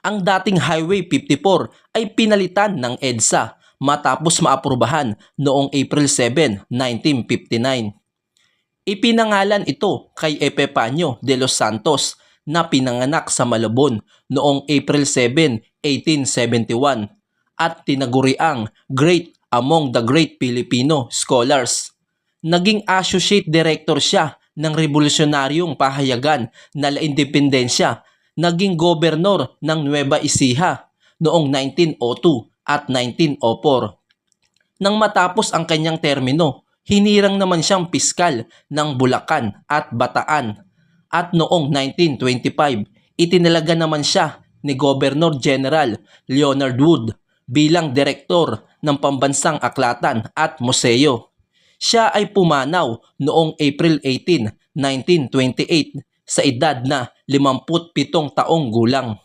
ang dating Highway 54 ay pinalitan ng EDSA matapos maaprubahan noong April 7, 1959. Ipinangalan ito kay Epifanio de los Santos na pinanganak sa Malabon noong April 7, 1871 at tinaguriang Great among the Great Filipino Scholars. Naging Associate Director siya ng revolusyonaryong pahayagan na La Independencia, naging gobernador ng Nueva Ecija noong 1902 at 1904. Nang matapos ang kanyang termino, hinirang naman siyang piskal ng Bulacan at Bataan at noong 1925, itinalaga naman siya ni Governor General Leonard Wood bilang direktor ng Pambansang Aklatan at Museo. Siya ay pumanaw noong April 18, 1928 sa edad na 57 taong gulang.